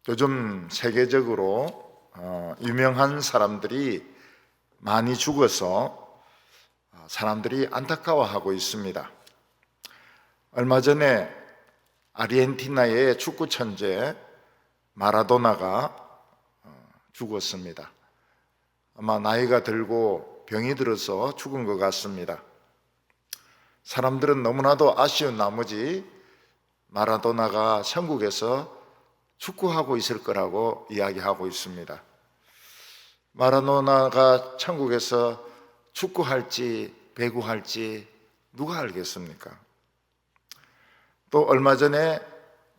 요즘 세계적으로 유명한 사람들이 많이 죽어서 사람들이 안타까워하고 있습니다. 얼마 전에 아르헨티나의 축구 천재 마라도나가 죽었습니다. 아마 나이가 들고 병이 들어서 죽은 것 같습니다. 사람들은 너무나도 아쉬운 나머지 마라도나가 천국에서 축구하고 있을 거라고 이야기하고 있습니다. 마라도나가 천국에서 축구할지 배구할지 누가 알겠습니까? 또 얼마 전에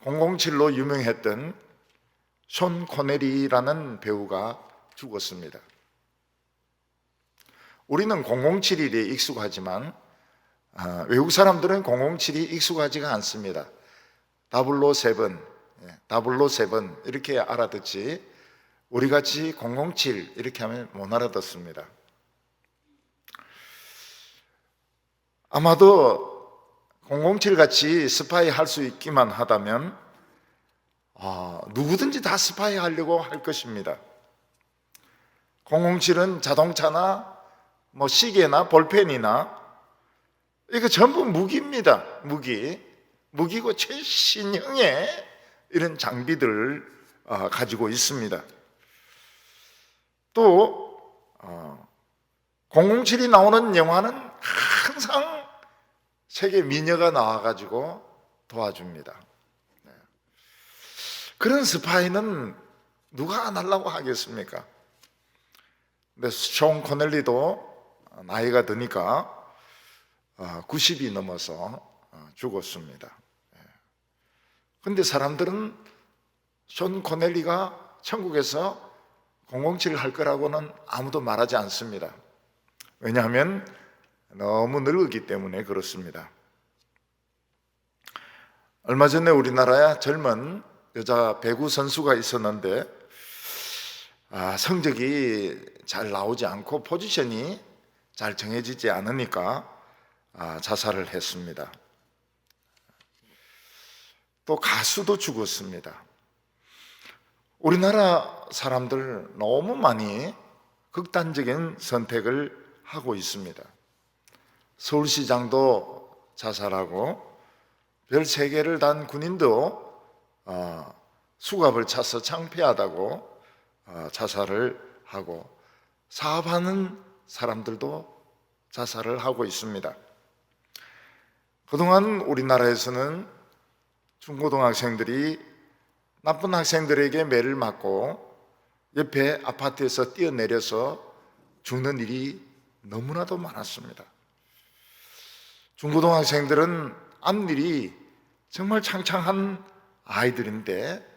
007로 유명했던 션 코네리라는 배우가 죽었습니다. 우리는 007에 익숙하지만 외국 사람들은 007이 익숙하지가 않습니다. 007 이렇게 알아듣지 우리같이 007 이렇게 하면 못 알아듣습니다. 아마도 007같이 스파이 할 수 있기만 하다면 누구든지 다 스파이 하려고 할 것입니다. 007은 자동차나 시계나 볼펜이나 이거 전부 무기입니다. 무기고 최신형의 이런 장비들을 가지고 있습니다. 또 007이 나오는 영화는 항상 세계 미녀가 나와가지고 도와줍니다. 그런 스파이는 누가 안 하려고 하겠습니까? 근데 션 코넬리도 나이가 드니까 90이 넘어서 죽었습니다. 그런데 사람들은 션 코넬리가 천국에서 007을 할 거라고는 아무도 말하지 않습니다. 왜냐하면 너무 늙었기 때문에 그렇습니다. 얼마 전에 우리나라에 젊은 여자 배구 선수가 있었는데 성적이 잘 나오지 않고 포지션이 잘 정해지지 않으니까 자살을 했습니다. 또 가수도 죽었습니다. 우리나라 사람들 너무 많이 극단적인 선택을 하고 있습니다. 서울시장도 자살하고 별 3개를 단 군인도 수갑을 차서 창피하다고 자살을 하고 사업하는 사람들도 자살을 하고 있습니다. 그동안 우리나라에서는 중고등학생들이 나쁜 학생들에게 매를 맞고 옆에 아파트에서 뛰어내려서 죽는 일이 너무나도 많았습니다. 중고등학생들은 앞일이 정말 창창한 아이들인데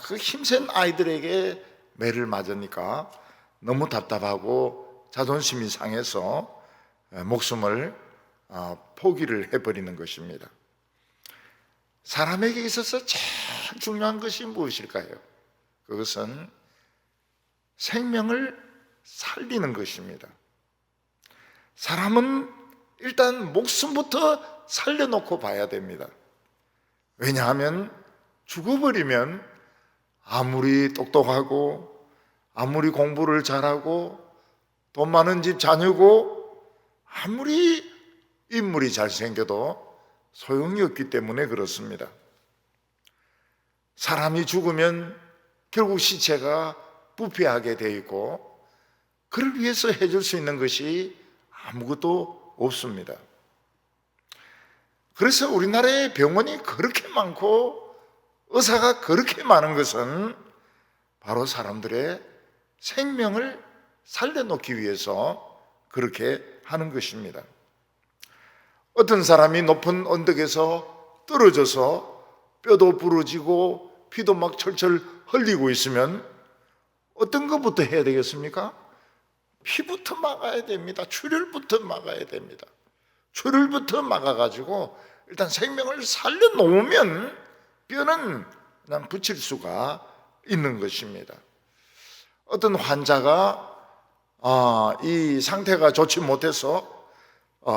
그 힘센 아이들에게 매를 맞으니까 너무 답답하고 자존심이 상해서 목숨을 포기를 해버리는 것입니다. 사람에게 있어서 제일 중요한 것이 무엇일까요? 그것은 생명을 살리는 것입니다. 사람은 일단 목숨부터 살려놓고 봐야 됩니다. 왜냐하면 죽어버리면 아무리 똑똑하고 아무리 공부를 잘하고 돈 많은 집 자녀고 아무리 인물이 잘생겨도 소용이 없기 때문에 그렇습니다. 사람이 죽으면 결국 시체가 부패하게 되어 있고 그를 위해서 해줄 수 있는 것이 아무것도 없습니다. 그래서 우리나라에 병원이 그렇게 많고 의사가 그렇게 많은 것은 바로 사람들의 생명을 살려놓기 위해서 그렇게 하는 것입니다. 어떤 사람이 높은 언덕에서 떨어져서 뼈도 부러지고 피도 막 철철 흘리고 있으면 어떤 것부터 해야 되겠습니까? 피부터 막아야 됩니다. 출혈부터 막아야 됩니다. 출혈부터 막아가지고 일단 생명을 살려놓으면 뼈는 그냥 붙일 수가 있는 것입니다. 어떤 환자가 이 상태가 좋지 못해서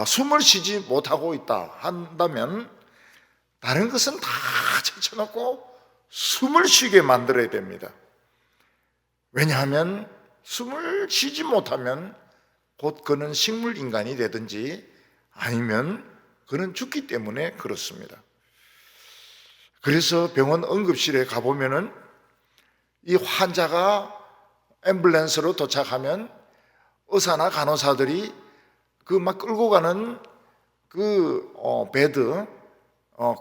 숨을 쉬지 못하고 있다 한다면 다른 것은 다 제쳐놓고 숨을 쉬게 만들어야 됩니다. 왜냐하면 숨을 쉬지 못하면 곧 그는 식물 인간이 되든지 아니면 그는 죽기 때문에 그렇습니다. 그래서 병원 응급실에 가보면은 이 환자가 앰뷸런스로 도착하면 의사나 간호사들이 그 막 끌고 가는 그 베드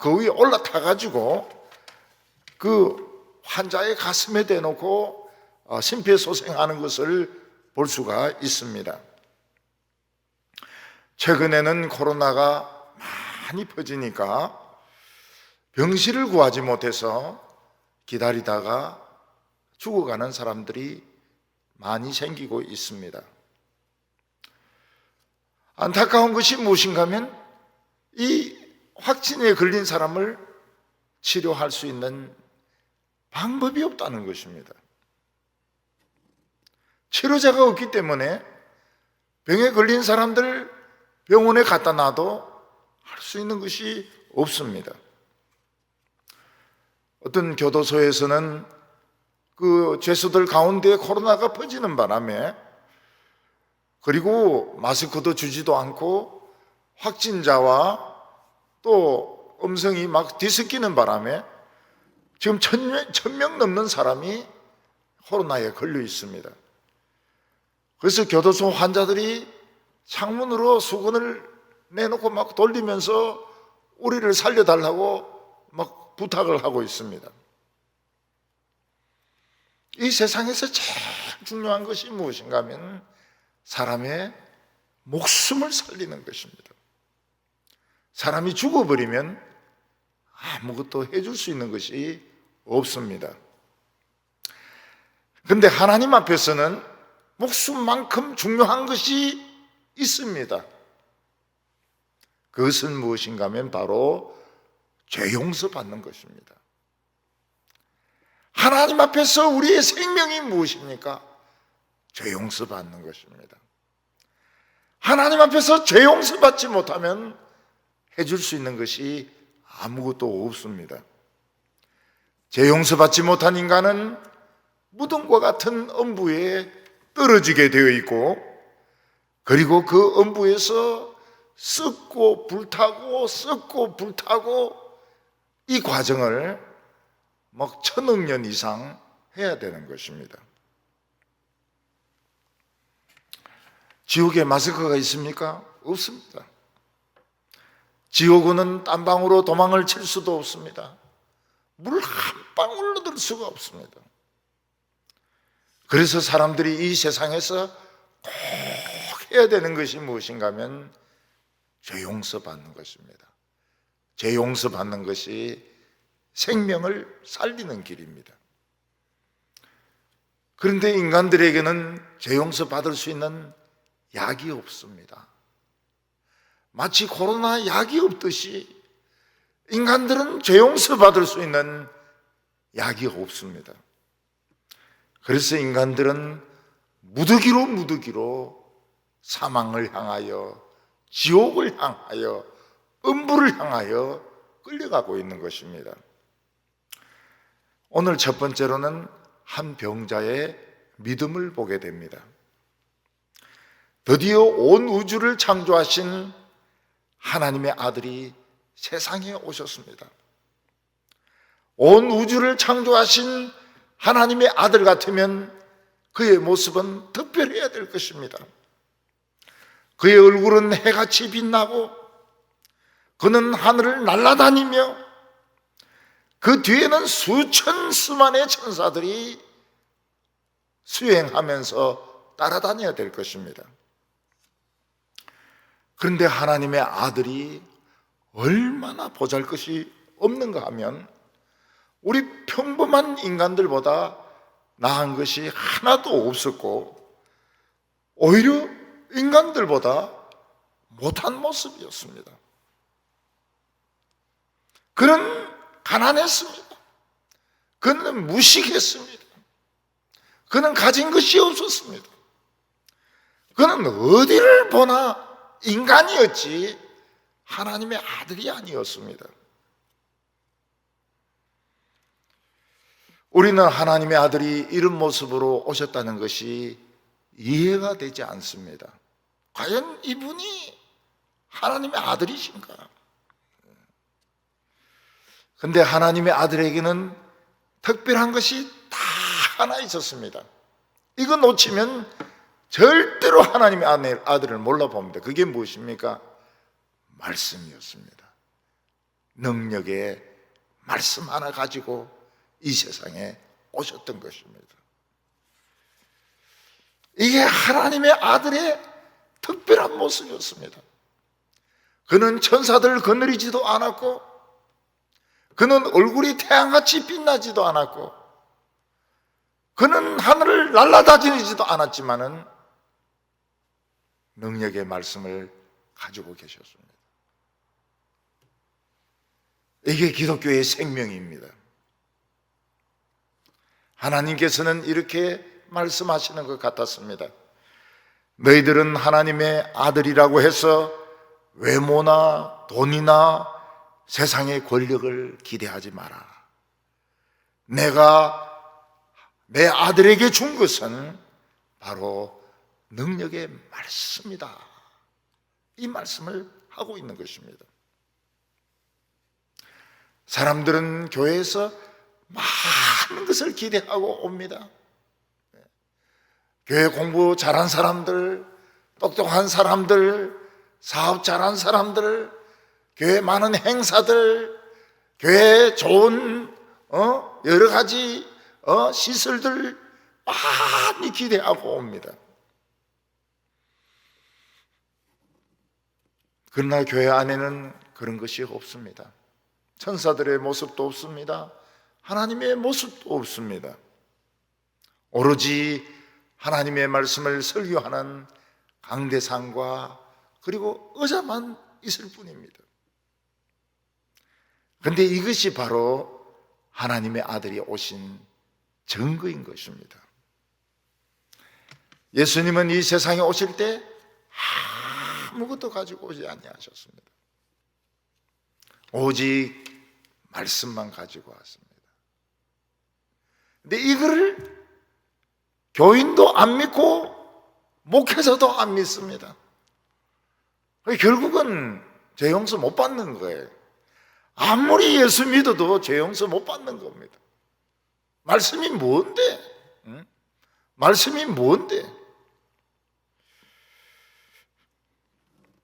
그 위에 올라타 가지고 그 환자의 가슴에 대놓고 심폐소생하는 것을 볼 수가 있습니다. 최근에는 코로나가 많이 퍼지니까 병실을 구하지 못해서 기다리다가 죽어가는 사람들이 많이 생기고 있습니다. 안타까운 것이 무엇인가 하면 이 확진에 걸린 사람을 치료할 수 있는 방법이 없다는 것입니다. 치료제가 없기 때문에 병에 걸린 사람들 병원에 갖다 놔도 할 수 있는 것이 없습니다. 어떤 교도소에서는 그 죄수들 가운데 코로나가 퍼지는 바람에 그리고 마스크도 주지도 않고 확진자와 또 음성이 막 뒤섞이는 바람에 지금 1,000명 넘는 사람이 코로나에 걸려 있습니다. 그래서 교도소 환자들이 창문으로 수건을 내놓고 막 돌리면서 우리를 살려달라고 막 부탁을 하고 있습니다. 이 세상에서 제일 중요한 것이 무엇인가 하면 사람의 목숨을 살리는 것입니다. 사람이 죽어버리면 아무것도 해줄 수 있는 것이 없습니다. 그런데 하나님 앞에서는 목숨만큼 중요한 것이 있습니다. 그것은 무엇인가 하면 바로 죄 용서받는 것입니다. 하나님 앞에서 우리의 생명이 무엇입니까? 죄 용서받는 것입니다. 하나님 앞에서 죄 용서받지 못하면 해줄 수 있는 것이 아무것도 없습니다. 죄 용서받지 못한 인간은 무덤과 같은 엄부에 떨어지게 되어 있고 그리고 그 엄부에서 썩고 불타고 썩고 불타고 이 과정을 막 1,000억 년 이상 해야 되는 것입니다. 지옥에 마스크가 있습니까? 없습니다. 지옥은 땀방으로 도망을 칠 수도 없습니다. 물 한 방울 얻을 수가 없습니다. 그래서 사람들이 이 세상에서 꼭 해야 되는 것이 무엇인가 하면 죄 용서받는 것입니다. 죄 용서받는 것이 생명을 살리는 길입니다. 그런데 인간들에게는 죄 용서받을 수 있는 약이 없습니다. 마치 코로나 약이 없듯이 인간들은 죄 용서받을 수 있는 약이 없습니다. 그래서 인간들은 무더기로 사망을 향하여 지옥을 향하여 음부를 향하여 끌려가고 있는 것입니다. 오늘 첫 번째로는 한 병자의 믿음을 보게 됩니다. 드디어 온 우주를 창조하신 하나님의 아들이 세상에 오셨습니다. 온 우주를 창조하신 하나님의 아들 같으면 그의 모습은 특별해야 될 것입니다. 그의 얼굴은 해같이 빛나고 그는 하늘을 날아다니며 그 뒤에는 수천 수만의 천사들이 수행하면서 따라다녀야 될 것입니다. 그런데 하나님의 아들이 얼마나 보잘것이 없는가 하면 우리 평범한 인간들보다 나은 것이 하나도 없었고 오히려 인간들보다 못한 모습이었습니다. 그는 가난했습니다. 그는 무식했습니다. 그는 가진 것이 없었습니다. 그는 어디를 보나 인간이었지 하나님의 아들이 아니었습니다. 우리는 하나님의 아들이 이런 모습으로 오셨다는 것이 이해가 되지 않습니다. 과연 이분이 하나님의 아들이신가? 근데 하나님의 아들에게는 특별한 것이 다 하나 있었습니다. 이거 놓치면 절대로 하나님의 아들을 몰라봅니다. 그게 무엇입니까? 말씀이었습니다. 능력의 말씀 하나 가지고 이 세상에 오셨던 것입니다. 이게 하나님의 아들의 특별한 모습이었습니다. 그는 천사들을 거느리지도 않았고, 그는 얼굴이 태양같이 빛나지도 않았고, 그는 하늘을 날아다니지도 않았지만은 능력의 말씀을 가지고 계셨습니다. 이게 기독교의 생명입니다. 하나님께서는 이렇게 말씀하시는 것 같았습니다. 너희들은 하나님의 아들이라고 해서 외모나 돈이나 세상의 권력을 기대하지 마라. 내가 내 아들에게 준 것은 바로 능력의 말씀이다. 이 말씀을 하고 있는 것입니다. 사람들은 교회에서 많은 것을 기대하고 옵니다. 교회 공부 잘한 사람들, 똑똑한 사람들, 사업 잘한 사람들, 교회 많은 행사들, 교회 좋은 여러 가지 시설들 많이 기대하고 옵니다. 그러나 교회 안에는 그런 것이 없습니다. 천사들의 모습도 없습니다. 하나님의 모습도 없습니다. 오로지 하나님의 말씀을 설교하는 강대상과 그리고 의자만 있을 뿐입니다. 그런데 이것이 바로 하나님의 아들이 오신 증거인 것입니다. 예수님은 이 세상에 오실 때 아무것도 가지고 오지 아니하셨습니다. 오직 말씀만 가지고 왔습니다. 근데 이거를 교인도 안 믿고 목회자도 안 믿습니다. 결국은 죄 용서 못 받는 거예요. 아무리 예수 믿어도 죄 용서 못 받는 겁니다. 말씀이 뭔데? 말씀이 뭔데?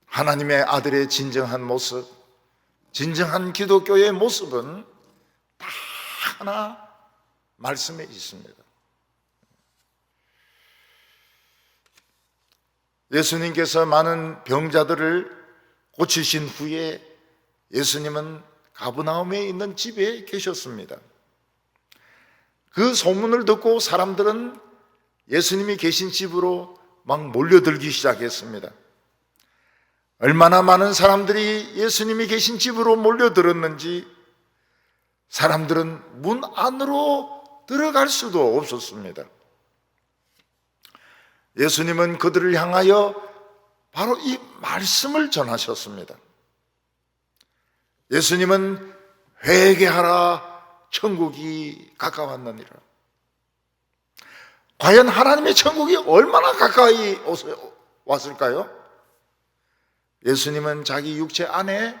하나님의 아들의 진정한 모습, 진정한 기독교의 모습은 다 하나 말씀에 있습니다. 예수님께서 많은 병자들을 고치신 후에 예수님은 가버나움에 있는 집에 계셨습니다. 그 소문을 듣고 사람들은 예수님이 계신 집으로 막 몰려들기 시작했습니다. 얼마나 많은 사람들이 예수님이 계신 집으로 몰려들었는지 사람들은 문 안으로 들어갈 수도 없었습니다. 예수님은 그들을 향하여 바로 이 말씀을 전하셨습니다. 예수님은 회개하라, 천국이 가까웠느니라. 과연 하나님의 천국이 얼마나 가까이 왔을까요? 예수님은 자기 육체 안에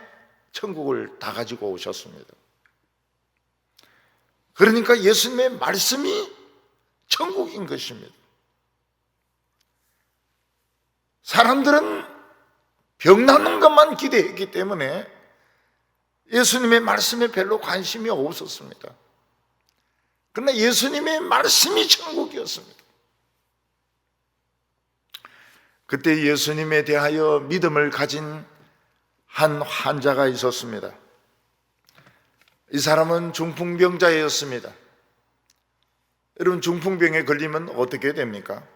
천국을 다 가지고 오셨습니다. 그러니까 예수님의 말씀이 천국인 것입니다. 사람들은 병 낫는 것만 기대했기 때문에 예수님의 말씀에 별로 관심이 없었습니다. 그러나 예수님의 말씀이 천국이었습니다. 그때 예수님에 대하여 믿음을 가진 한 환자가 있었습니다. 이 사람은 중풍병자였습니다. 여러분, 중풍병에 걸리면 어떻게 됩니까?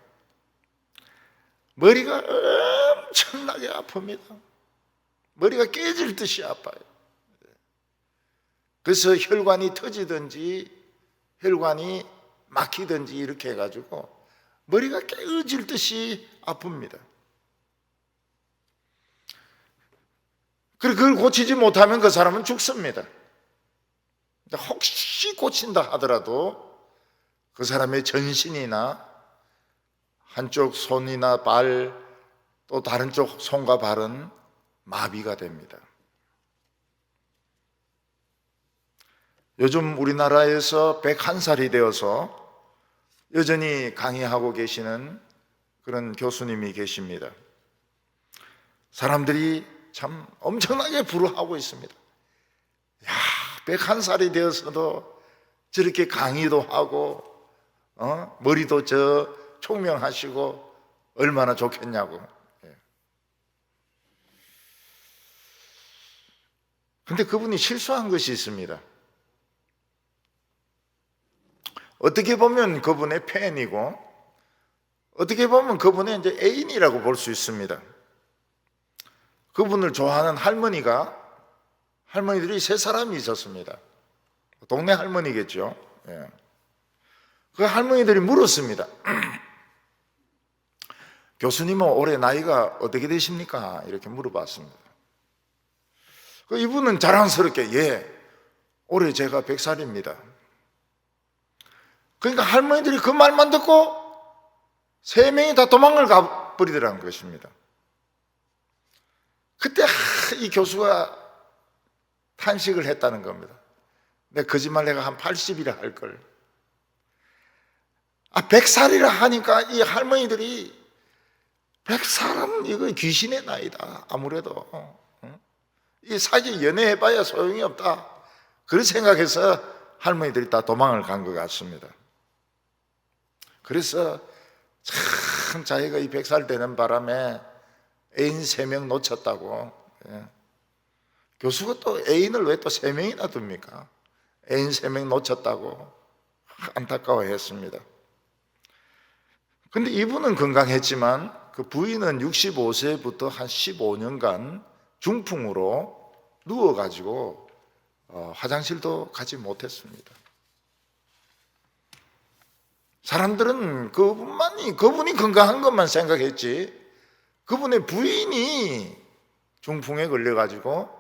머리가 엄청나게 아픕니다. 머리가 깨질 듯이 아파요. 그래서 혈관이 터지든지 혈관이 막히든지 이렇게 해가지고 머리가 깨어질 듯이 아픕니다. 그리고 그걸 고치지 못하면 그 사람은 죽습니다. 혹시 고친다 하더라도 그 사람의 전신이나 한쪽 손이나 발, 또 다른 쪽 손과 발은 마비가 됩니다. 요즘 우리나라에서 101살이 되어서 여전히 강의하고 계시는 그런 교수님이 계십니다. 사람들이 참 엄청나게 부러워하고 있습니다. 야, 101살이 되어서도 저렇게 강의도 하고 머리도 총명하시고 얼마나 좋겠냐고. 근데 그분이 실수한 것이 있습니다. 어떻게 보면 그분의 팬이고 어떻게 보면 그분의 이제 애인이라고 볼 수 있습니다. 그분을 좋아하는 할머니들이 3사람이 있었습니다. 동네 할머니겠죠. 예. 그 할머니들이 물었습니다. 교수님은 올해 나이가 어떻게 되십니까? 이렇게 물어봤습니다. 이분은 자랑스럽게 올해 제가 100살입니다. 그러니까 할머니들이 그 말만 듣고 3명이 다 도망을 가버리더라는 것입니다. 그때 이 교수가 탄식을 했다는 겁니다. 거짓말 한 80이라 할 걸. 100살이라 하니까 이 할머니들이 100살은 이거 귀신의 나이다. 아무래도 이 사실 연애해봐야 소용이 없다. 그런 생각해서 할머니들이 다 도망을 간 것 같습니다. 그래서 참 자기가 이 100살 되는 바람에 애인 3명 놓쳤다고. 교수가 또 애인을 왜 또 3명이나 둡니까? 애인 3명 놓쳤다고 안타까워했습니다. 근데 이분은 건강했지만 그 부인은 65세부터 한 15년간 중풍으로 누워가지고 화장실도 가지 못했습니다. 사람들은 그분이 건강한 것만 생각했지 그분의 부인이 중풍에 걸려가지고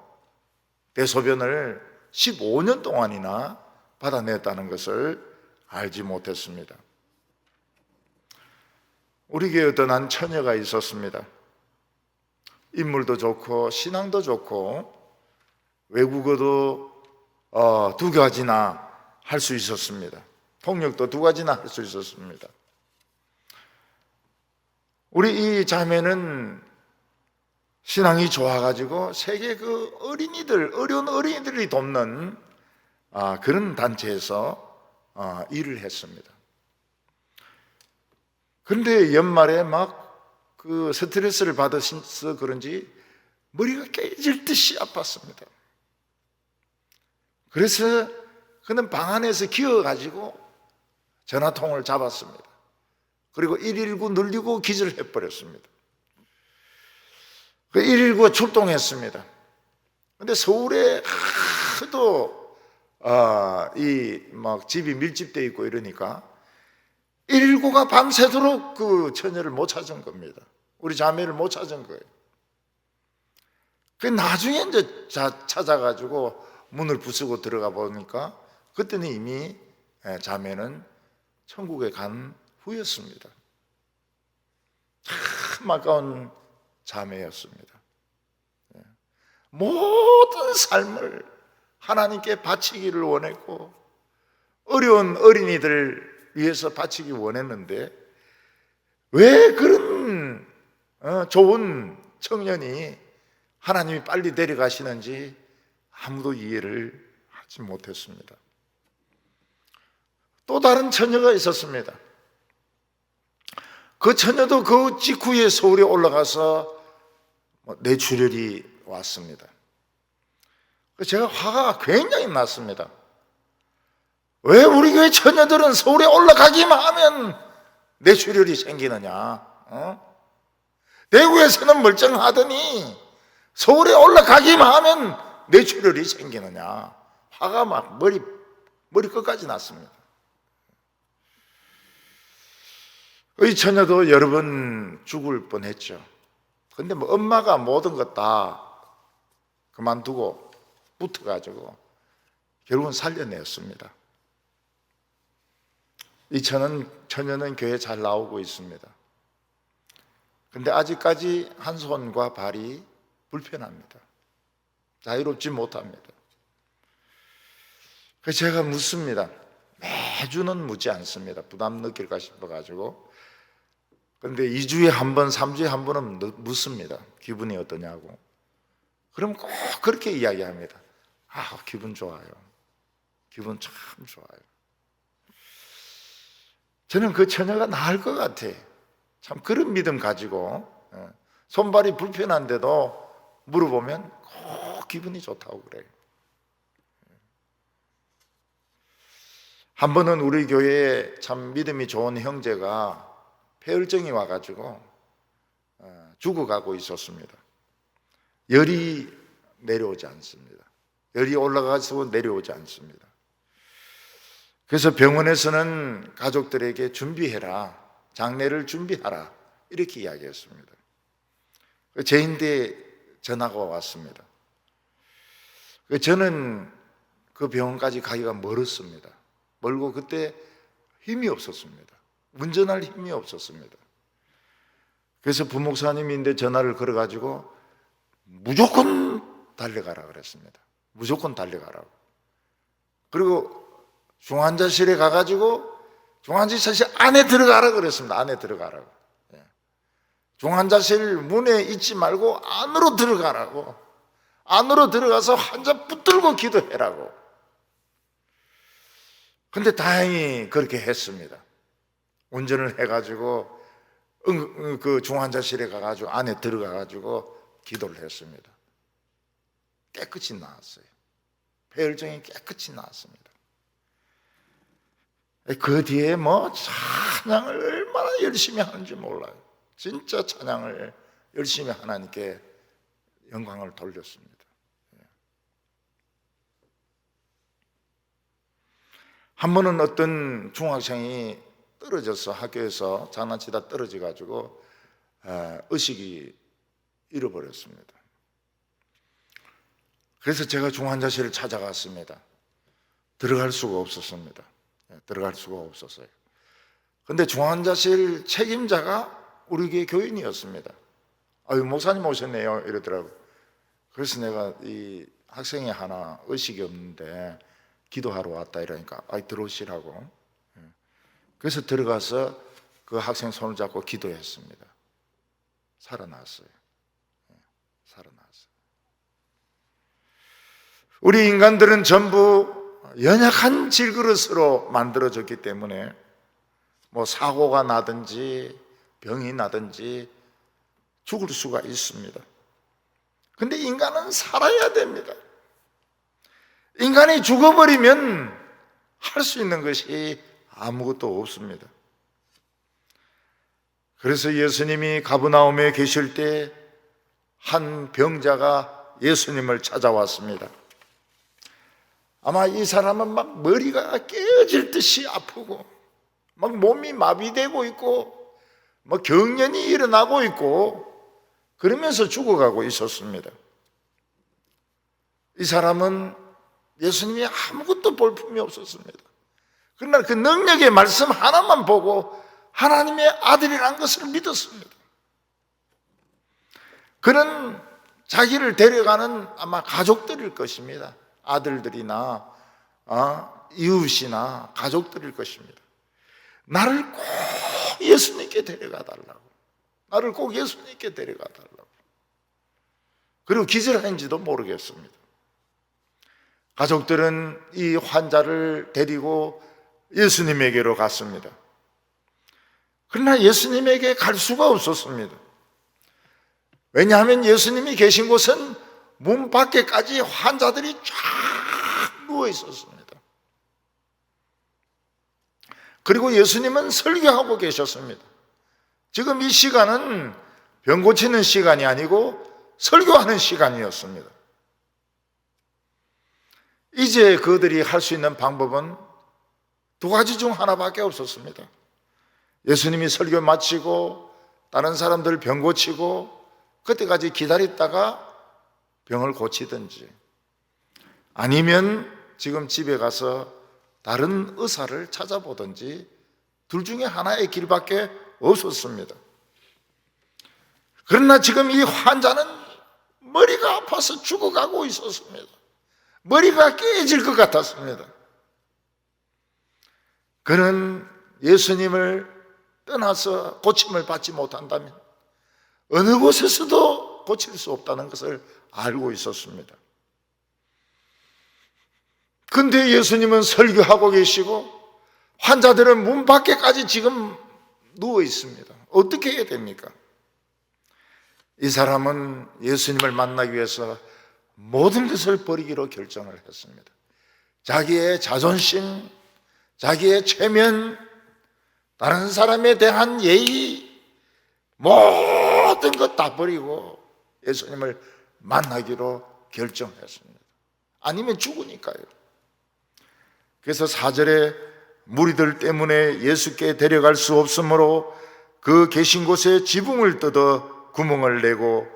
대소변을 15년 동안이나 받아냈다는 것을 알지 못했습니다. 우리 교회에 어떤 한 처녀가 있었습니다. 인물도 좋고 신앙도 좋고 외국어도 2가지나 할 수 있었습니다. 통역도 2가지나 할 수 있었습니다. 우리 이 자매는 신앙이 좋아가지고 세계 그 어려운 어린이들이 돕는 그런 단체에서 일을 했습니다. 그런데 연말에 막 그 스트레스를 받아서 그런지 머리가 깨질 듯이 아팠습니다. 그래서 그는 방 안에서 기어가지고 전화통을 잡았습니다. 그리고 119 눌리고 기절해 버렸습니다. 그 119가 출동했습니다. 그런데 서울에 하도 막 집이 밀집되어 있고 이러니까 119가 밤새도록 그 처녀를 못 찾은 겁니다. 우리 자매를 못 찾은 거예요. 그 나중에 이제 찾아가지고 문을 부수고 들어가 보니까 그때는 이미 자매는 천국에 간 후였습니다. 참 아까운 자매였습니다. 모든 삶을 하나님께 바치기를 원했고 어려운 어린이들 위해서 바치기 원했는데 왜 그런 좋은 청년이 하나님이 빨리 데려가시는지 아무도 이해를 하지 못했습니다. 또 다른 처녀가 있었습니다. 그 처녀도 그 직후에 서울에 올라가서 뇌출혈이 왔습니다. 제가 화가 굉장히 났습니다. 왜 우리 교회 처녀들은 서울에 올라가기만 하면 뇌출혈이 생기느냐? 대구에서는 멀쩡하더니 서울에 올라가기만 하면 뇌출혈이 생기느냐? 화가 막 머리 끝까지 났습니다. 이 처녀도 여러 번 죽을 뻔했죠. 근데 엄마가 모든 것 다 그만두고 붙어가지고 결국은 살려냈습니다. 이 처녀는 교회 잘 나오고 있습니다. 근데 아직까지 한 손과 발이 불편합니다. 자유롭지 못합니다. 그래서 제가 묻습니다. 매주는 묻지 않습니다. 부담 느낄까 싶어가지고. 근데 2주에 한 번, 3주에 한 번은 묻습니다. 기분이 어떠냐고. 그럼 꼭 그렇게 이야기합니다. 아, 기분 좋아요. 기분 참 좋아요. 저는 그 처녀가 나을 것 같아. 참 그런 믿음 가지고 손발이 불편한데도 물어보면 꼭 기분이 좋다고 그래요. 한 번은 우리 교회에 참 믿음이 좋은 형제가 폐혈증이 와가지고 죽어가고 있었습니다. 열이 내려오지 않습니다. 열이 올라가서 내려오지 않습니다. 그래서 병원에서는 가족들에게 준비해라, 장례를 준비하라 이렇게 이야기했습니다. 제인데 전화가 왔습니다. 저는 그 병원까지 가기가 멀었습니다. 멀고 그때 힘이 없었습니다. 운전할 힘이 없었습니다. 그래서 부목사님인데 전화를 걸어가지고 무조건 달려가라 그랬습니다. 무조건 달려가라고. 그리고 중환자실에 가가지고 중환자실 안에 들어가라 그랬습니다. 안에 들어가라고. 중환자실 문에 있지 말고 안으로 들어가라고. 안으로 들어가서 환자 붙들고 기도해라고. 근데 다행히 그렇게 했습니다. 운전을 해가지고 그 중환자실에 가가지고 안에 들어가가지고 기도를 했습니다. 깨끗이 나았어요. 폐혈증이 깨끗이 나았습니다. 그 뒤에 뭐 찬양을 얼마나 열심히 하는지 몰라요. 진짜 찬양을 열심히 하나님께 영광을 돌렸습니다. 한 번은 어떤 중학생이 떨어져서 학교에서 장난치다 떨어져가지고 의식이 잃어버렸습니다. 그래서 제가 중환자실을 찾아갔습니다. 들어갈 수가 없었습니다. 들어갈 수가 없었어요. 근데 중환자실 책임자가 우리 교회 교인이었습니다. 아유, 목사님 오셨네요 이러더라고요. 그래서 내가 이 학생이 하나 의식이 없는데 기도하러 왔다 이러니까 들어오시라고. 그래서 들어가서 그 학생 손을 잡고 기도했습니다. 살아났어요. 살아났어요. 우리 인간들은 전부 연약한 질그릇으로 만들어졌기 때문에 뭐 사고가 나든지 병이 나든지 죽을 수가 있습니다. 근데 인간은 살아야 됩니다. 인간이 죽어버리면 할 수 있는 것이 아무것도 없습니다. 그래서 예수님이 가버나움에 계실 때 한 병자가 예수님을 찾아왔습니다. 아마 이 사람은 막 머리가 깨어질 듯이 아프고 막 몸이 마비되고 있고 뭐 경련이 일어나고 있고 그러면서 죽어가고 있었습니다. 이 사람은 예수님이 아무것도 볼품이 없었습니다. 그러나 그 능력의 말씀 하나만 보고 하나님의 아들이라는 것을 믿었습니다. 그는 자기를 데려가는 아마 가족들일 것입니다. 아들들이나 이웃이나 가족들일 것입니다. 나를 꼭 예수님께 데려가 달라고. 나를 꼭 예수님께 데려가 달라고. 그리고 기절한지도 모르겠습니다. 가족들은 이 환자를 데리고 예수님에게로 갔습니다. 그러나 예수님에게 갈 수가 없었습니다. 왜냐하면 예수님이 계신 곳은 문 밖에까지 환자들이 쫙 누워 있었습니다. 그리고 예수님은 설교하고 계셨습니다. 지금 이 시간은 병 고치는 시간이 아니고 설교하는 시간이었습니다. 이제 그들이 할 수 있는 방법은 두 가지 중 하나밖에 없었습니다. 예수님이 설교 마치고 다른 사람들 병 고치고 그때까지 기다렸다가 병을 고치든지 아니면 지금 집에 가서 다른 의사를 찾아보든지 둘 중에 하나의 길밖에 없었습니다. 그러나 지금 이 환자는 머리가 아파서 죽어가고 있었습니다. 머리가 깨질 것 같았습니다. 그는 예수님을 떠나서 고침을 받지 못한다면 어느 곳에서도 고칠 수 없다는 것을 알고 있었습니다. 근데 예수님은 설교하고 계시고 환자들은 문 밖에까지 지금 누워 있습니다. 어떻게 해야 됩니까? 이 사람은 예수님을 만나기 위해서 모든 것을 버리기로 결정을 했습니다. 자기의 자존심, 자기의 체면, 다른 사람에 대한 예의, 모든 것 다 버리고 예수님을 만나기로 결정했습니다. 아니면 죽으니까요. 그래서 4절에 무리들 때문에 예수께 데려갈 수 없으므로 그 계신 곳에 지붕을 뜯어 구멍을 내고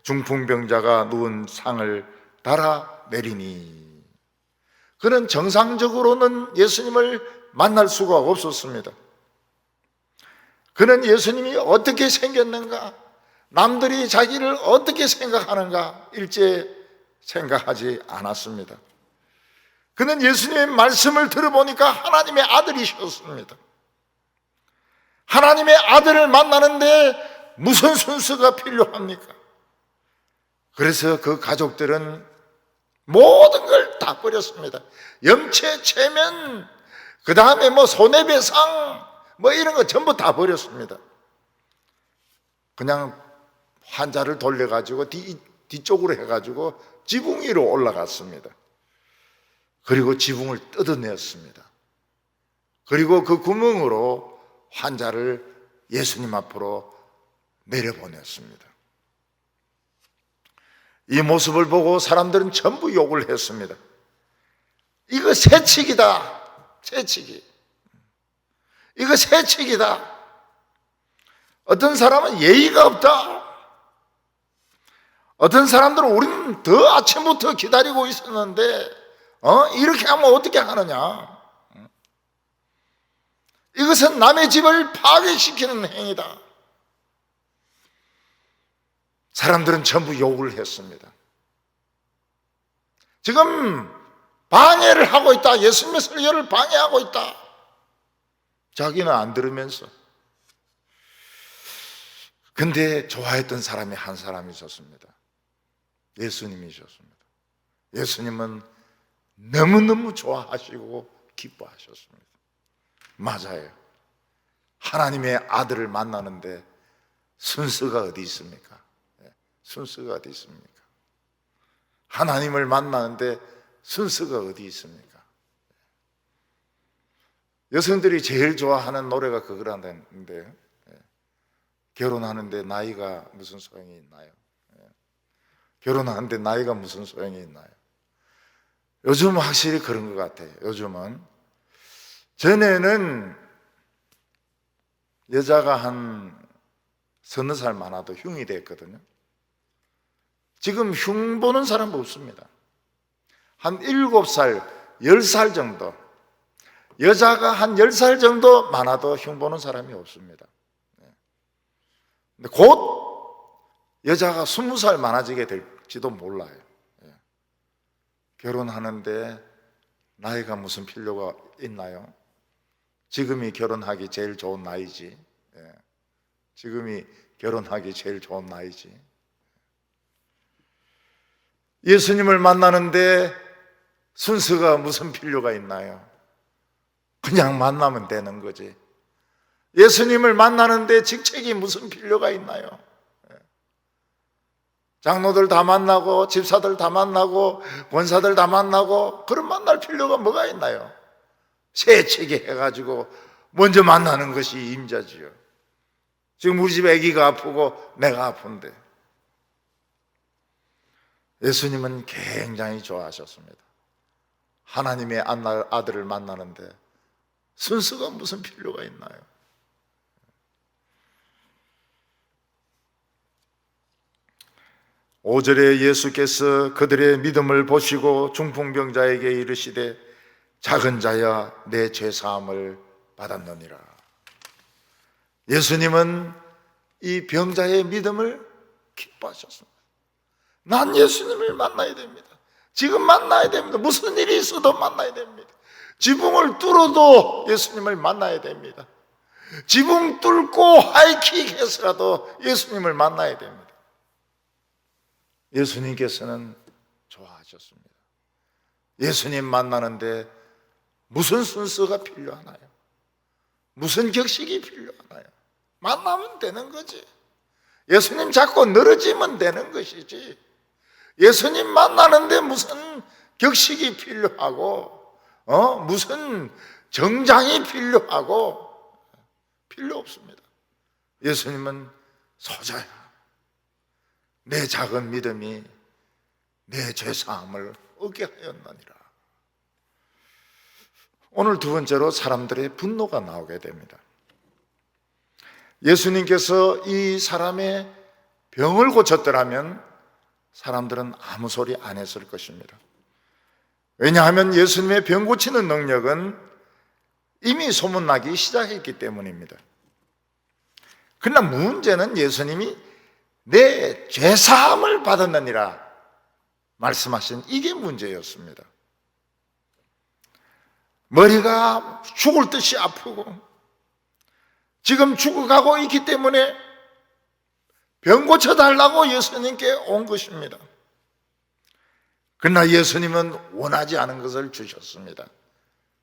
중풍병자가 누운 상을 달아 내리니, 그는 정상적으로는 예수님을 만날 수가 없었습니다. 그는 예수님이 어떻게 생겼는가, 남들이 자기를 어떻게 생각하는가 일제 생각하지 않았습니다. 그는 예수님의 말씀을 들어보니까 하나님의 아들이셨습니다. 하나님의 아들을 만나는데 무슨 순서가 필요합니까? 그래서 그 가족들은 모든 걸 다 버렸습니다. 염체, 체면, 그 다음에 손해배상 이런 거 전부 다 버렸습니다. 그냥 환자를 돌려가지고 뒤쪽으로 해가지고 지붕 위로 올라갔습니다. 그리고 지붕을 뜯어냈습니다. 그리고 그 구멍으로 환자를 예수님 앞으로 내려보냈습니다. 이 모습을 보고 사람들은 전부 욕을 했습니다. 이거 새치기다, 새치기. 이거 새치기다. 어떤 사람은 예의가 없다. 어떤 사람들은 우리는 더 아침부터 기다리고 있었는데 이렇게 하면 어떻게 하느냐. 이것은 남의 집을 파괴시키는 행위다. 사람들은 전부 욕을 했습니다. 지금 방해를 하고 있다. 예수님의 설교를 방해하고 있다. 자기는 안 들으면서. 근데 좋아했던 사람이 한 사람이 있었습니다. 예수님이셨습니다. 예수님은 너무너무 좋아하시고 기뻐하셨습니다. 맞아요. 하나님의 아들을 만나는데 순서가 어디 있습니까? 순서가 어디 있습니까? 하나님을 만나는데 순서가 어디 있습니까? 여성들이 제일 좋아하는 노래가 그거라는데, 결혼하는데 나이가 무슨 소용이 있나요? 결혼하는데 나이가 무슨 소용이 있나요? 요즘은 확실히 그런 것 같아요. 요즘은. 전에는 여자가 한 서너 살 많아도 흉이 됐거든요. 지금 흉 보는 사람 없습니다. 한 7살, 10살 정도, 여자가 한 10살 정도 많아도 흉 보는 사람이 없습니다. 근데 곧 여자가 20살 많아지게 될지도 몰라요. 결혼하는데 나이가 무슨 필요가 있나요? 지금이 결혼하기 제일 좋은 나이지. 지금이 결혼하기 제일 좋은 나이지. 예수님을 만나는데 순서가 무슨 필요가 있나요? 그냥 만나면 되는 거지. 예수님을 만나는데 직책이 무슨 필요가 있나요? 장로들 다 만나고 집사들 다 만나고 권사들 다 만나고 그런 만날 필요가 뭐가 있나요? 새치기 해가지고 먼저 만나는 것이 임자지요. 지금 우리 집 아기가 아프고 내가 아픈데 예수님은 굉장히 좋아하셨습니다. 하나님의 아들을 만나는데 순서가 무슨 필요가 있나요? 오절에 예수께서 그들의 믿음을 보시고 중풍병자에게 이르시되 작은 자야 내 죄사함을 받았느니라. 예수님은 이 병자의 믿음을 기뻐하셨습니다. 난 예수님을 만나야 됩니다. 지금 만나야 됩니다. 무슨 일이 있어도 만나야 됩니다. 지붕을 뚫어도 예수님을 만나야 됩니다. 지붕 뚫고 하이킥 해서라도 예수님을 만나야 됩니다. 예수님께서는 좋아하셨습니다. 예수님 만나는데 무슨 순서가 필요하나요? 무슨 격식이 필요하나요? 만나면 되는 거지. 예수님 잡고 늘어지면 되는 것이지. 예수님 만나는데 무슨 격식이 필요하고 무슨 정장이 필요하고 필요 없습니다. 예수님은 소자야. 내 작은 믿음이 내 죄사함을 얻게 하였느니라. 오늘 두 번째로 사람들의 분노가 나오게 됩니다. 예수님께서 이 사람의 병을 고쳤더라면 사람들은 아무 소리 안 했을 것입니다. 왜냐하면 예수님의 병 고치는 능력은 이미 소문나기 시작했기 때문입니다. 그러나 문제는 예수님이 내 죄사함을 받았느니라 말씀하신 이게 문제였습니다. 머리가 죽을 듯이 아프고 지금 죽어가고 있기 때문에 병 고쳐달라고 예수님께 온 것입니다. 그러나 예수님은 원하지 않은 것을 주셨습니다.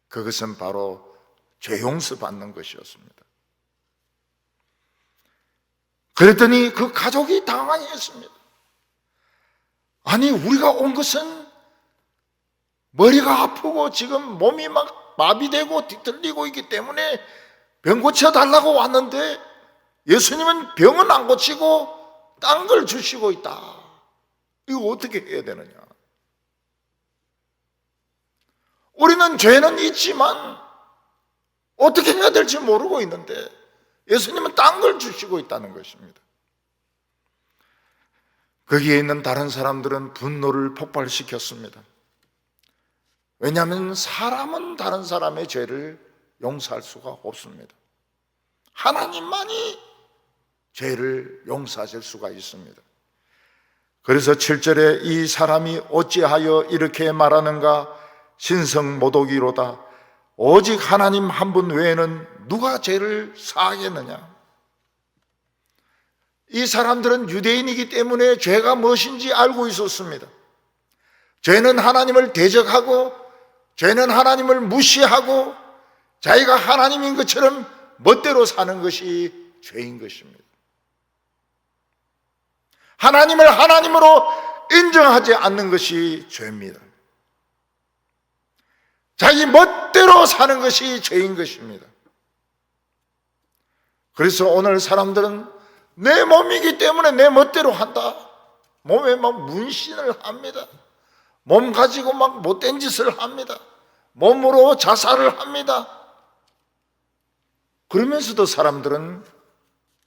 그것은 바로 죄 용서 받는 것이었습니다. 그랬더니 그 가족이 당황했습니다. 아니, 우리가 온 것은 머리가 아프고 지금 몸이 막 마비되고 뒤틀리고 있기 때문에 병 고쳐달라고 왔는데 예수님은 병은 안 고치고 딴 걸 주시고 있다. 이거 어떻게 해야 되느냐? 우리는 죄는 있지만 어떻게 해야 될지 모르고 있는데 예수님은 딴 걸 주시고 있다는 것입니다. 거기에 있는 다른 사람들은 분노를 폭발시켰습니다. 왜냐하면 사람은 다른 사람의 죄를 용서할 수가 없습니다. 하나님만이 죄를 용서하실 수가 있습니다. 그래서 7절에 이 사람이 어찌하여 이렇게 말하는가? 신성모독이로다. 오직 하나님 한 분 외에는 누가 죄를 사하겠느냐? 이 사람들은 유대인이기 때문에 죄가 무엇인지 알고 있었습니다. 죄는 하나님을 대적하고 죄는 하나님을 무시하고 자기가 하나님인 것처럼 멋대로 사는 것이 죄인 것입니다. 하나님을 하나님으로 인정하지 않는 것이 죄입니다. 자기 멋대로 사는 것이 죄인 것입니다. 그래서 오늘 사람들은 내 몸이기 때문에 내 멋대로 한다. 몸에 막 문신을 합니다. 몸 가지고 막 못된 짓을 합니다. 몸으로 자살을 합니다. 그러면서도 사람들은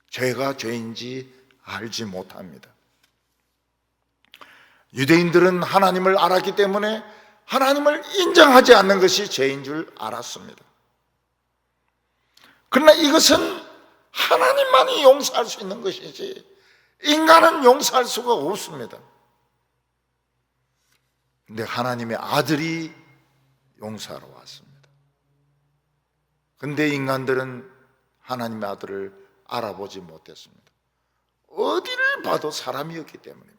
죄가 죄인지 알지 못합니다. 유대인들은 하나님을 알았기 때문에 하나님을 인정하지 않는 것이 죄인 줄 알았습니다. 그러나 이것은 하나님만이 용서할 수 있는 것이지 인간은 용서할 수가 없습니다. 근데 하나님의 아들이 용서하러 왔습니다. 근데 인간들은 하나님의 아들을 알아보지 못했습니다. 어디를 봐도 사람이었기 때문입니다.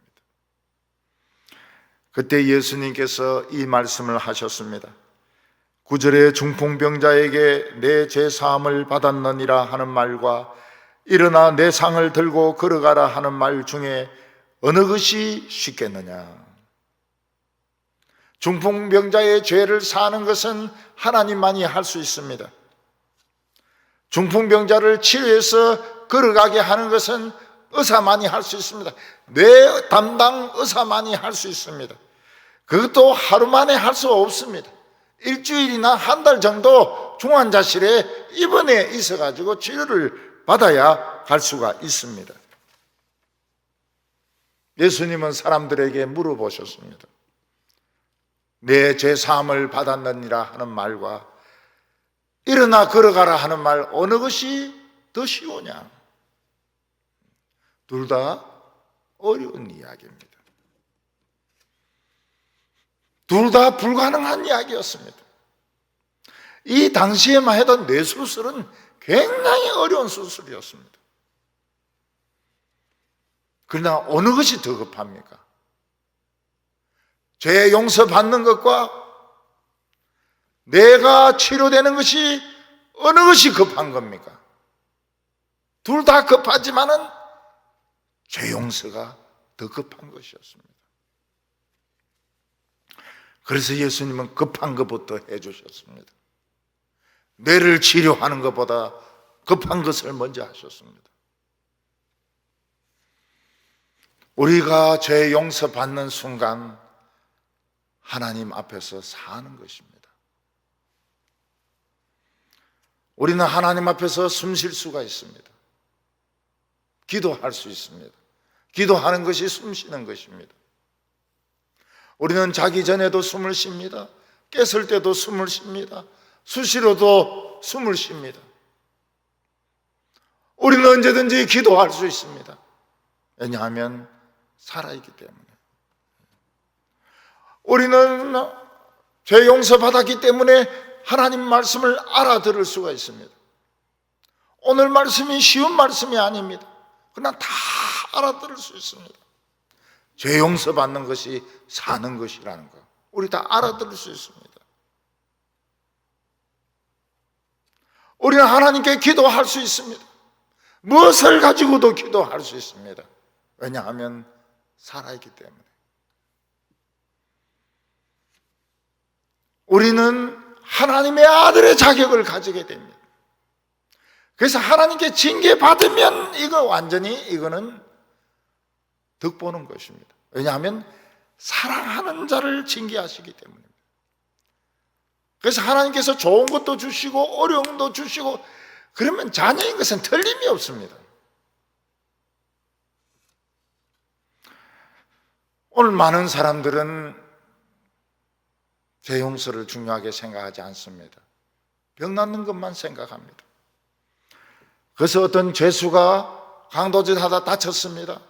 그때 예수님께서 이 말씀을 하셨습니다. 9절에 중풍병자에게 내 죄사함을 받았느니라 하는 말과 일어나 내 상을 들고 걸어가라 하는 말 중에 어느 것이 쉽겠느냐? 중풍병자의 죄를 사하는 것은 하나님만이 할 수 있습니다. 중풍병자를 치료해서 걸어가게 하는 것은 의사만이 할 수 있습니다. 뇌 담당 의사만이 할 수 있습니다. 그것도 하루 만에 할 수 없습니다. 일주일이나 한 달 정도 중환자실에 입원해 있어가지고 치료를 받아야 갈 수가 있습니다. 예수님은 사람들에게 물어보셨습니다. 내 죄사함을 받았느니라 하는 말과 일어나 걸어가라 하는 말 어느 것이 더 쉬우냐? 둘 다 어려운 이야기입니다. 둘 다 불가능한 이야기였습니다. 이 당시에만 해도 뇌수술은 굉장히 어려운 수술이었습니다. 그러나 어느 것이 더 급합니까? 죄 용서받는 것과 내가 치료되는 것이 어느 것이 급한 겁니까? 둘 다 급하지만은 죄 용서가 더 급한 것이었습니다. 그래서 예수님은 급한 것부터 해주셨습니다. 뇌를 치료하는 것보다 급한 것을 먼저 하셨습니다. 우리가 죄 용서받는 순간 하나님 앞에서 사는 것입니다. 우리는 하나님 앞에서 숨 쉴 수가 있습니다. 기도할 수 있습니다. 기도하는 것이 숨 쉬는 것입니다. 우리는 자기 전에도 숨을 쉽니다. 깼을 때도 숨을 쉽니다. 수시로도 숨을 쉽니다. 우리는 언제든지 기도할 수 있습니다. 왜냐하면 살아있기 때문에. 우리는 죄 용서받았기 때문에 하나님 말씀을 알아들을 수가 있습니다. 오늘 말씀이 쉬운 말씀이 아닙니다. 그러나 다 알아들을 수 있습니다. 죄 용서받는 것이 사는 것이라는 거 우리 다 알아들을 수 있습니다. 우리는 하나님께 기도할 수 있습니다. 무엇을 가지고도 기도할 수 있습니다. 왜냐하면 살아있기 때문에. 우리는 하나님의 아들의 자격을 가지게 됩니다. 그래서 하나님께 징계받으면 이거는 득보는 것입니다. 왜냐하면 사랑하는 자를 징계하시기 때문입니다. 그래서 하나님께서 좋은 것도 주시고 어려운 것도 주시고 그러면 자녀인 것은 틀림이 없습니다. 오늘 많은 사람들은 죄 용서를 중요하게 생각하지 않습니다. 병 낫는 것만 생각합니다. 그래서 어떤 죄수가 강도짓 하다 다쳤습니다.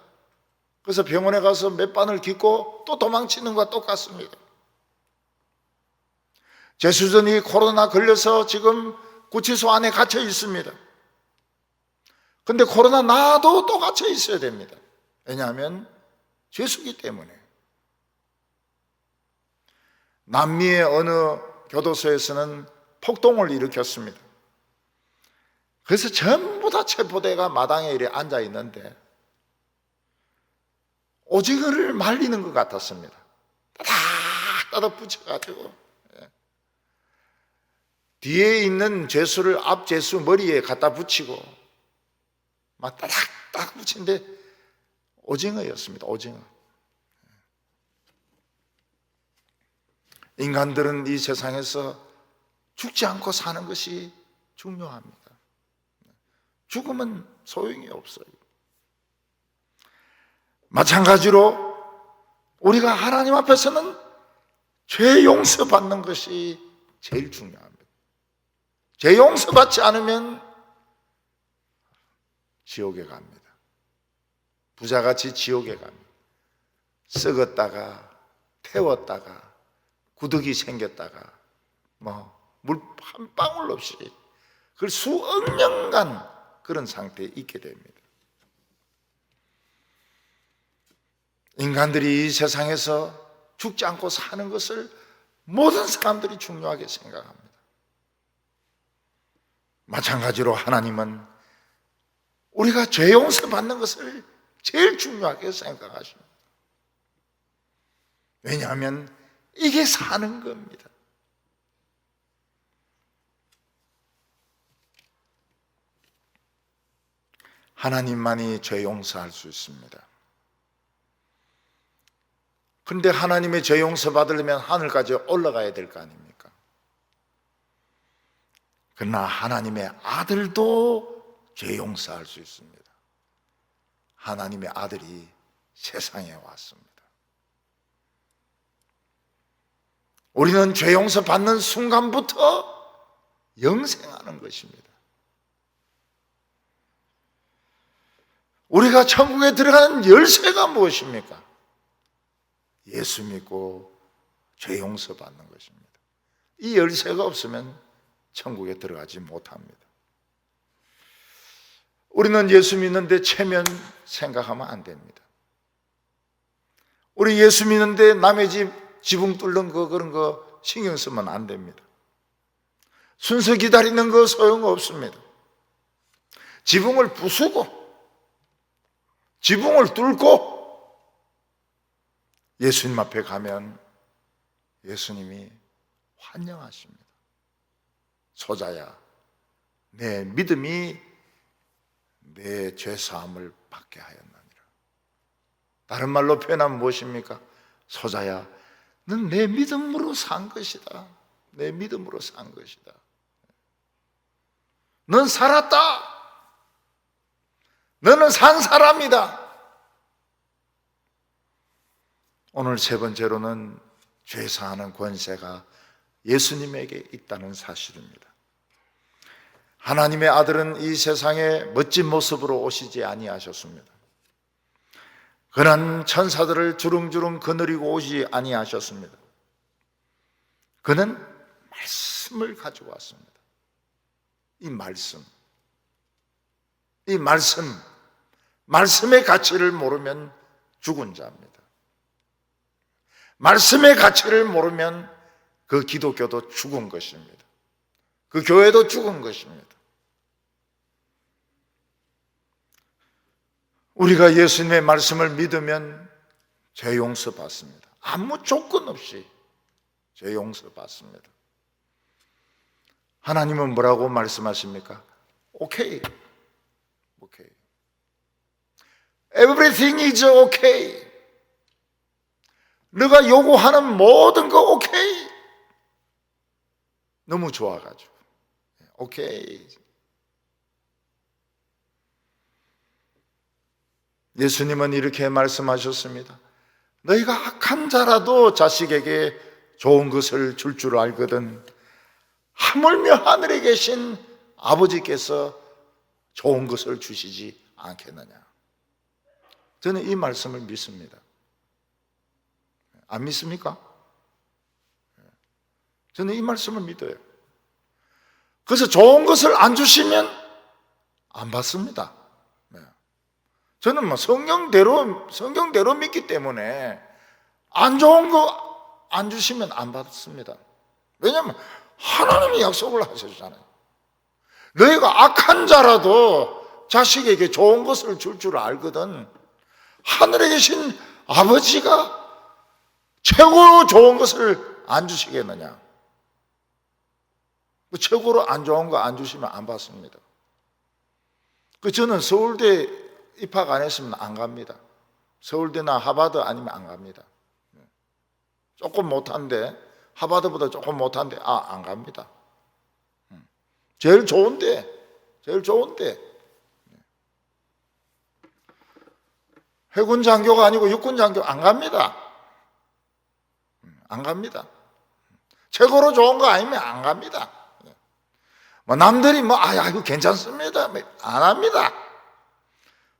그래서 병원에 가서 몇 바늘 깃고 또 도망치는 것과 똑같습니다. 죄수전이 코로나 걸려서 지금 구치소 안에 갇혀 있습니다. 근데 코로나 나도 또 갇혀 있어야 됩니다. 왜냐하면 죄수기 때문에. 남미의 어느 교도소에서는 폭동을 일으켰습니다. 그래서 전부 다 체포대가 마당에 이렇게 앉아 있는데 오징어를 말리는 것 같았습니다. 따닥따닥 붙여가지고 뒤에 있는 죄수를 앞 죄수 머리에 갖다 붙이고 막 따닥따닥 붙이는데 오징어였습니다. 오징어. 인간들은 이 세상에서 죽지 않고 사는 것이 중요합니다. 죽으면 소용이 없어요. 마찬가지로 우리가 하나님 앞에서는 죄 용서받는 것이 제일 중요합니다. 죄 용서받지 않으면 지옥에 갑니다. 부자같이 지옥에 갑니다. 썩었다가 태웠다가 구더기 생겼다가 물 한 방울 없이 그 수억 년간 그런 상태에 있게 됩니다. 인간들이 이 세상에서 죽지 않고 사는 것을 모든 사람들이 중요하게 생각합니다. 마찬가지로 하나님은 우리가 죄 용서 받는 것을 제일 중요하게 생각하십니다. 왜냐하면 이게 사는 겁니다. 하나님만이 죄 용서할 수 있습니다. 그런데 하나님의 죄 용서 받으려면 하늘까지 올라가야 될 거 아닙니까? 그러나 하나님의 아들도 죄 용서할 수 있습니다. 하나님의 아들이 세상에 왔습니다. 우리는 죄 용서 받는 순간부터 영생하는 것입니다. 우리가 천국에 들어가는 열쇠가 무엇입니까? 예수 믿고 죄 용서 받는 것입니다. 이 열쇠가 없으면 천국에 들어가지 못합니다. 우리는 예수 믿는데 체면 생각하면 안 됩니다. 우리 예수 믿는데 남의 집 지붕 뚫는 거 그런 거 신경 쓰면 안 됩니다. 순서 기다리는 거 소용없습니다. 지붕을 부수고 지붕을 뚫고 예수님 앞에 가면 예수님이 환영하십니다. 소자야, 내 믿음이 내 죄사함을 받게 하였느니라. 다른 말로 표현하면 무엇입니까? 소자야, 넌 내 믿음으로 산 것이다. 내 믿음으로 산 것이다. 넌 살았다. 너는 산 사람이다. 오늘 세 번째로는 죄 사하는 권세가 예수님에게 있다는 사실입니다. 하나님의 아들은 이 세상에 멋진 모습으로 오시지 아니하셨습니다. 그는 천사들을 주릉주릉 거느리고 오지 아니하셨습니다. 그는 말씀을 가지고 왔습니다. 이 말씀의 가치를 모르면 죽은 자입니다. 말씀의 가치를 모르면 그 기독교도 죽은 것입니다. 그 교회도 죽은 것입니다. 우리가 예수님의 말씀을 믿으면 죄 용서 받습니다. 아무 조건 없이 죄 용서 받습니다. 하나님은 뭐라고 말씀하십니까? 오케이. Everything is okay. 너가 요구하는 모든 거 오케이. 너무 좋아가지고 오케이. 예수님은 이렇게 말씀하셨습니다. 너희가 악한 자라도 자식에게 좋은 것을 줄 줄 알거든 하물며 하늘에 계신 아버지께서 좋은 것을 주시지 않겠느냐. 저는 이 말씀을 믿습니다. 안 믿습니까? 저는 이 말씀을 믿어요. 그래서 좋은 것을 안 주시면 안 받습니다. 저는 뭐 성경대로 믿기 때문에 안 좋은 거 안 주시면 안 받습니다. 왜냐하면 하나님이 약속을 하셨잖아요. 너희가 악한 자라도 자식에게 좋은 것을 줄 줄 알거든 하늘에 계신 아버지가 최고로 좋은 것을 안 주시겠느냐. 최고로 안 좋은 거 안 주시면 안 받습니다. 저는 서울대 입학 안 했으면 안 갑니다. 서울대나 하버드 아니면 안 갑니다. 조금 못한데 하버드보다 조금 못한데 안 갑니다. 제일 좋은데 해군 장교가 아니고 육군 장교 안 갑니다. 안 갑니다. 최고로 좋은 거 아니면 안 갑니다. 남들이 이거 괜찮습니다 안 합니다.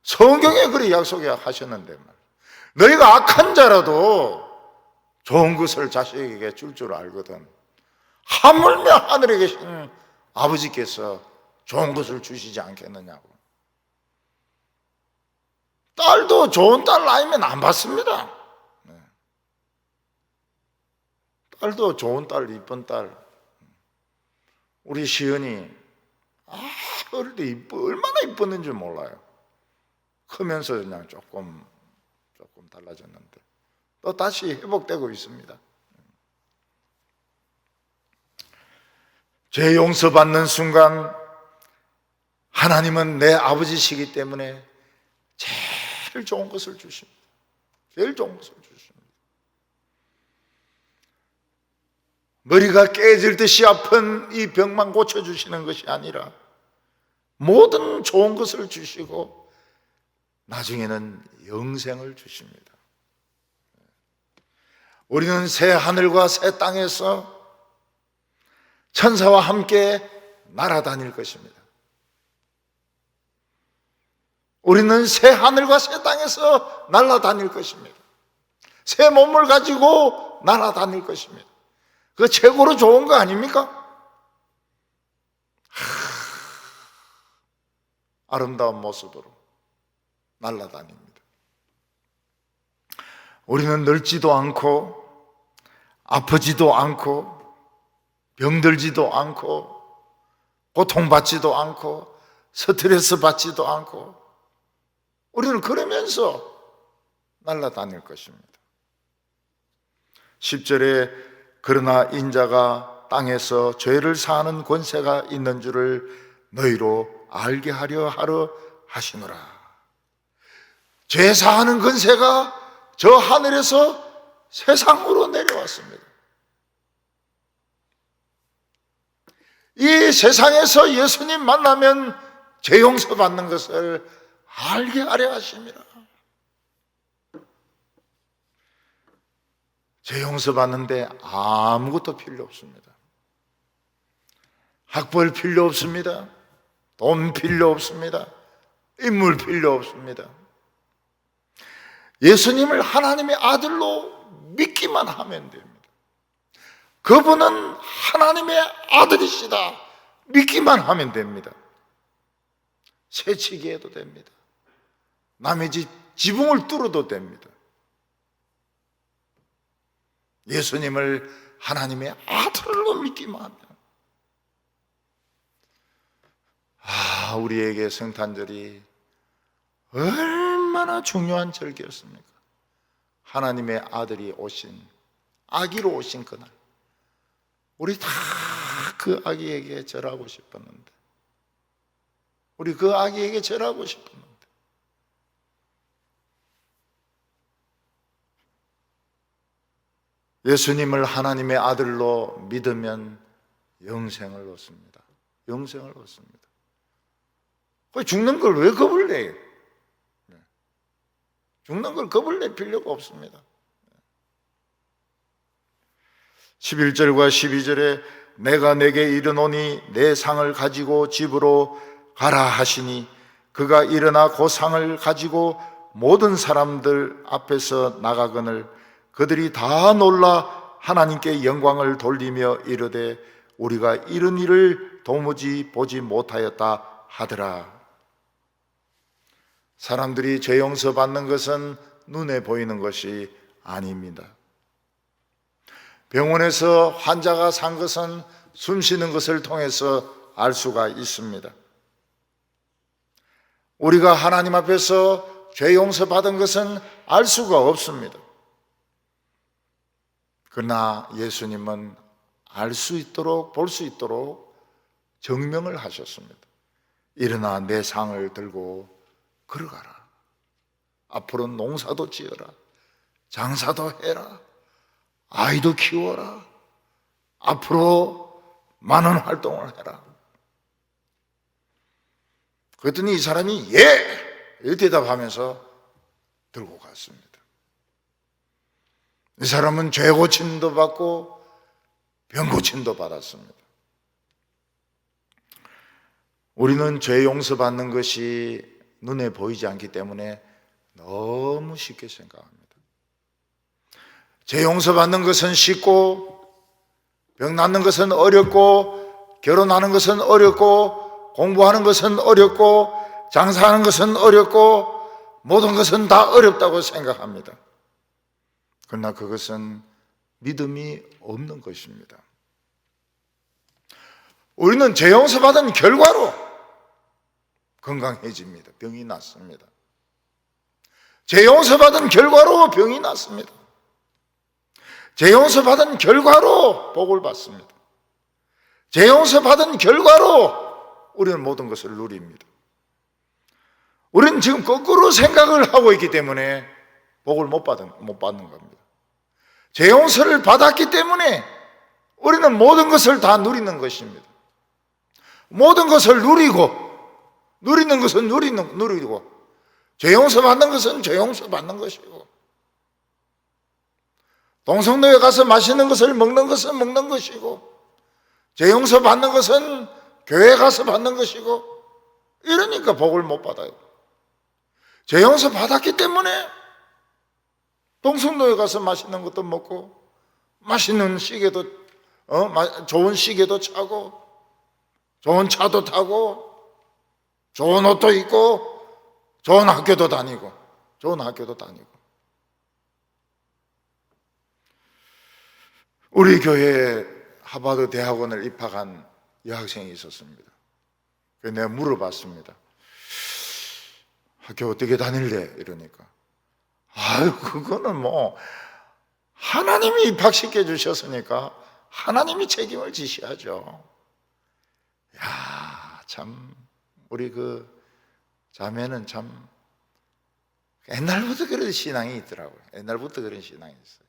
성경에 그렇게 약속하셨는데 너희가 악한 자라도 좋은 것을 자식에게 줄 줄 알거든 하물며 하늘에 계신 아버지께서 좋은 것을 주시지 않겠느냐고. 딸도 좋은 딸 아니면 안 받습니다. 딸도 좋은 딸, 이쁜 딸. 우리 시은이 어릴 때 얼마나 이뻤는지 몰라요. 크면서 그냥 조금 달라졌는데 또 다시 회복되고 있습니다. 죄 용서받는 순간 하나님은 내 아버지시기 때문에 제일 좋은 것을 주십니다. 제일 좋은 것을 주십니다. 머리가 깨질 듯이 아픈 이 병만 고쳐주시는 것이 아니라 모든 좋은 것을 주시고 나중에는 영생을 주십니다. 우리는 새 하늘과 새 땅에서 천사와 함께 날아다닐 것입니다. 우리는 새 하늘과 새 땅에서 날아다닐 것입니다. 새 몸을 가지고 날아다닐 것입니다. 그거 최고로 좋은 거 아닙니까? 아름다운 모습으로 날아다닙니다. 우리는 늙지도 않고 아프지도 않고 병들지도 않고 고통받지도 않고 스트레스 받지도 않고 우리는 그러면서 날아다닐 것입니다. 10절에 그러나 인자가 땅에서 죄를 사하는 권세가 있는 줄을 너희로 알게 하려 하시노라. 죄 사하는 권세가 저 하늘에서 세상으로 내려왔습니다. 이 세상에서 예수님 만나면 죄 용서받는 것을 알게 하려 하십니다. 죄 용서받는데 아무것도 필요 없습니다. 학벌 필요 없습니다. 돈 필요 없습니다. 인물 필요 없습니다. 예수님을 하나님의 아들로 믿기만 하면 됩니다. 그분은 하나님의 아들이시다 믿기만 하면 됩니다. 새치기 해도 됩니다. 남의 집 지붕을 뚫어도 됩니다. 예수님을 하나님의 아들로 믿기만 하면 우리에게 성탄절이 얼마나 중요한 절기였습니까? 하나님의 아들이 오신, 아기로 오신 그날 우리 다 그 아기에게 절하고 싶었는데, 우리 그 아기에게 절하고 싶었는데 예수님을 하나님의 아들로 믿으면 영생을 얻습니다. 영생을 얻습니다. 죽는 걸 왜 겁을 내요? 죽는 걸 겁을 낼 필요가 없습니다. 11절과 12절에 내가 내게 이르노니 내 상을 가지고 집으로 가라 하시니 그가 일어나 그 상을 가지고 모든 사람들 앞에서 나가거늘 그들이 다 놀라 하나님께 영광을 돌리며 이르되 우리가 이런 일을 도무지 보지 못하였다 하더라. 사람들이 죄 용서 받는 것은 눈에 보이는 것이 아닙니다. 병원에서 환자가 산 것은 숨 쉬는 것을 통해서 알 수가 있습니다. 우리가 하나님 앞에서 죄 용서 받은 것은 알 수가 없습니다. 그러나 예수님은 알 수 있도록, 볼 수 있도록 증명을 하셨습니다. 일어나 내 상을 들고 걸어가라. 앞으로 농사도 지어라. 장사도 해라. 아이도 키워라. 앞으로 많은 활동을 해라. 그랬더니 이 사람이 예! 이렇게 대답하면서 들고 갔습니다. 이 사람은 죄 고침도 받고 병 고침도 받았습니다. 우리는 죄 용서받는 것이 눈에 보이지 않기 때문에 너무 쉽게 생각합니다. 죄 용서받는 것은 쉽고 병 낫는 것은 어렵고 결혼하는 것은 어렵고 공부하는 것은 어렵고 장사하는 것은 어렵고 모든 것은 다 어렵다고 생각합니다. 그러나 그것은 믿음이 없는 것입니다. 우리는 죄 용서받은 결과로 건강해집니다. 병이 낫습니다. 죄 용서받은 결과로 병이 낫습니다. 죄 용서받은 결과로 복을 받습니다. 죄 용서받은 결과로 우리는 모든 것을 누립니다. 우리는 지금 거꾸로 생각을 하고 있기 때문에 복을 못 받는 겁니다. 죄 용서를 받았기 때문에 우리는 모든 것을 다 누리는 것입니다. 모든 것을 누리는 것은 누리고 죄 용서 받는 것은 죄 용서 받는 것이고 동성로에 가서 맛있는 것을 먹는 것은 먹는 것이고 죄 용서 받는 것은 교회 가서 받는 것이고 이러니까 복을 못 받아요. 죄 용서 받았기 때문에 동성로에 가서 맛있는 것도 먹고 맛있는 시계도 좋은 시계도 차고 좋은 차도 타고 좋은 옷도 입고 좋은 학교도 다니고 우리 교회에 하버드 대학원을 입학한 여학생이 있었습니다. 그래서 내가 물어봤습니다. 학교 어떻게 다닐래? 이러니까 아유, 그거는 뭐 하나님이 입학시켜 주셨으니까 하나님이 책임을 지셔야죠. 야, 참 우리 그 자매는 참 옛날부터 그런 신앙이 있더라고요. 옛날부터 그런 신앙이 있어요.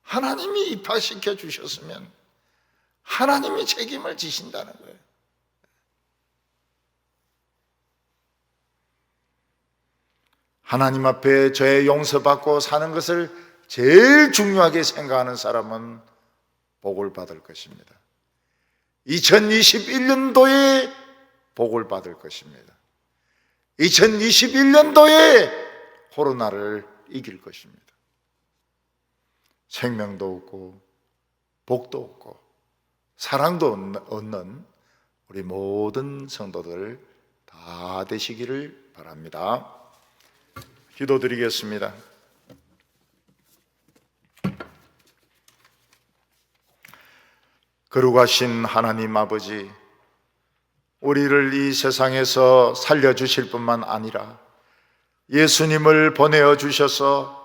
하나님이 입학시켜 주셨으면 하나님이 책임을 지신다는 거예요. 하나님 앞에 죄 용서받고 사는 것을 제일 중요하게 생각하는 사람은 복을 받을 것입니다. 2021년도에 복을 받을 것입니다. 2021년도에 코로나를 이길 것입니다. 생명도 없고 복도 없고 사랑도 없는 우리 모든 성도들 다 되시기를 바랍니다. 기도드리겠습니다. 거룩하신 하나님 아버지, 우리를 이 세상에서 살려주실 뿐만 아니라 예수님을 보내어 주셔서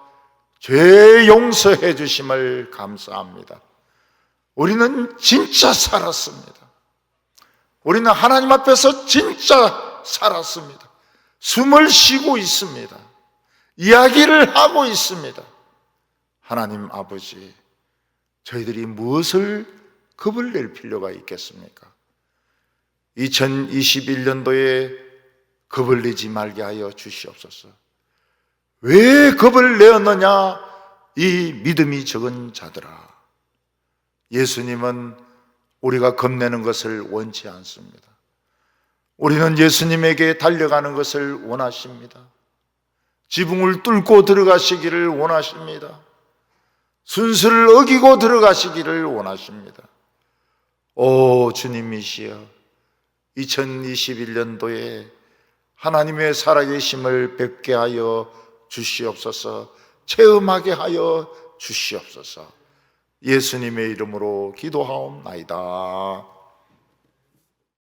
죄 용서해 주심을 감사합니다. 우리는 진짜 살았습니다. 우리는 하나님 앞에서 진짜 살았습니다. 숨을 쉬고 있습니다. 이야기를 하고 있습니다. 하나님 아버지, 저희들이 무엇을 겁을 낼 필요가 있겠습니까? 2021년도에 겁을 내지 말게 하여 주시옵소서. 왜 겁을 내었느냐? 이 믿음이 적은 자들아. 예수님은 우리가 겁내는 것을 원치 않습니다. 우리는 예수님에게 달려가는 것을 원하십니다. 지붕을 뚫고 들어가시기를 원하십니다. 순서를 어기고 들어가시기를 원하십니다. 오 주님이시여, 2021년도에 하나님의 살아계심을 뵙게 하여 주시옵소서. 체험하게 하여 주시옵소서. 예수님의 이름으로 기도하옵나이다.